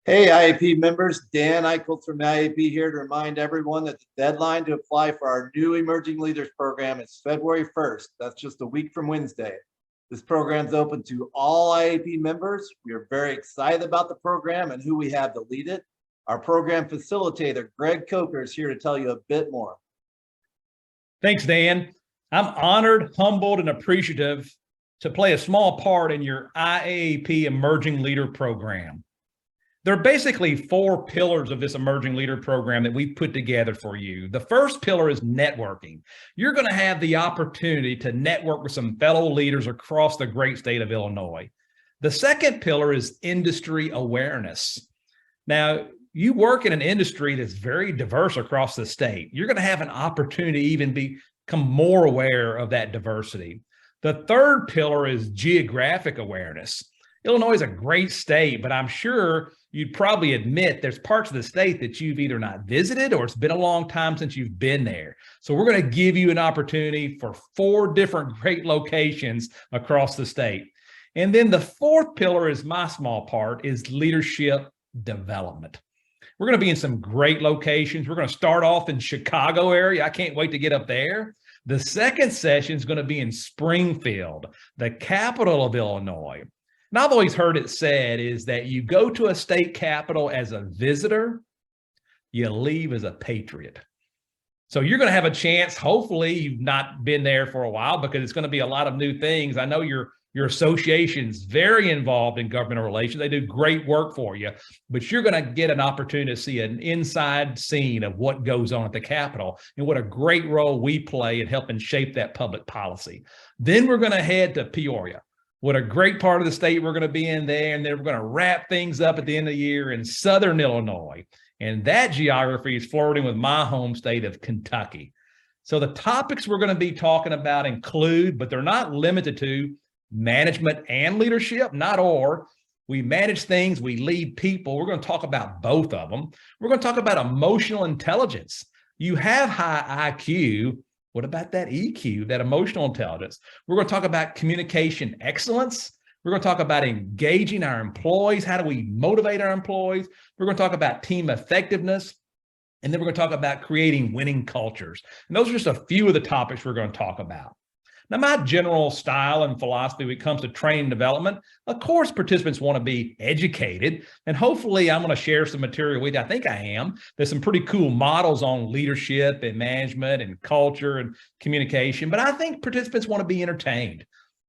Hey, IAP members, Dan Eichholz from IAP here to remind everyone that the deadline to apply for our new Emerging Leaders program is February 1st. That's just a week from Wednesday. This program is open to all IAP members. We are very excited about the program and who we have to lead it. Our program facilitator, Greg Coker, is here to tell you a bit more. Thanks, Dan. I'm honored, humbled, and appreciative to play a small part in your IAAP Emerging Leader program. There are basically four pillars of this Emerging Leader program that we put together for you. The first pillar is networking. You're going to have the opportunity to network with some fellow leaders across the great state of Illinois. The second pillar is industry awareness. Now, you work in an industry that's very diverse across the state. You're going to have an opportunity to even become more aware of that diversity. The third pillar is geographic awareness. Illinois is a great state, but I'm sure you'd probably admit there's parts of the state that you've either not visited or it's been a long time since you've been there. So we're going to give you an opportunity for 4 different great locations across the state. And then the fourth pillar is my small part, is leadership development. We're going to be in some great locations. We're going to start off in Chicago area. I can't wait to get up there. The second session is going to be in Springfield, the capital of Illinois. And I've always heard it said is that you go to a state capital as a visitor, you leave as a patriot. So you're going to have a chance. Hopefully you've not been there for a while because it's going to be a lot of new things. I know your association's very involved in governmental relations. They do great work for you, but you're going to get an opportunity to see an inside scene of what goes on at the Capitol and what a great role we play in helping shape that public policy. Then we're going to head to Peoria. What a great part of the state we're going to be in there. And then we're going to wrap things up at the end of the year in Southern Illinois. And that geography is flirting with my home state of Kentucky. So the topics we're going to be talking about include, but they're not limited to, management and leadership, not or. We manage things, we lead people. We're going to talk about both of them. We're going to talk about emotional intelligence. You have high IQ. What about that EQ, that emotional intelligence? We're going to talk about communication excellence. We're going to talk about engaging our employees. How do we motivate our employees? We're going to talk about team effectiveness. And then we're going to talk about creating winning cultures. And those are just a few of the topics we're going to talk about. Now, my general style and philosophy when it comes to training and development, of course, participants want to be educated. And hopefully I'm going to share some material with you. I think I am. There's some pretty cool models on leadership and management and culture and communication. But I think participants want to be entertained.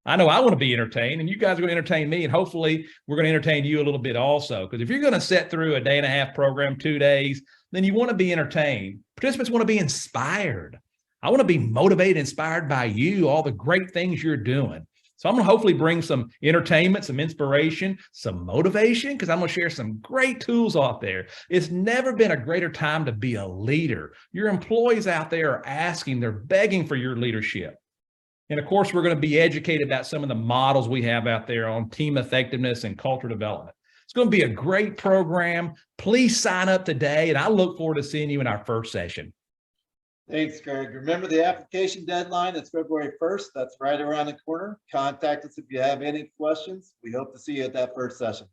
I know I want to be entertained, and you guys are going to entertain me. And hopefully we're going to entertain you a little bit also. Because if you're going to sit through a 1.5-day program, 2 days, then you want to be entertained. Participants want to be inspired. I want to be motivated, inspired by you, all the great things you're doing. So I'm going to hopefully bring some entertainment, some inspiration, some motivation, because I'm going to share some great tools out there. It's never been a greater time to be a leader. Your employees out there are asking, they're begging for your leadership. And of course, we're going to be educated about some of the models we have out there on team effectiveness and culture development. It's going to be a great program. Please sign up today, and I look forward to seeing you in our first session. Thanks, Greg. Remember the application deadline is February 1st. That's right around the corner. Contact us if you have any questions. We hope to see you at that first session.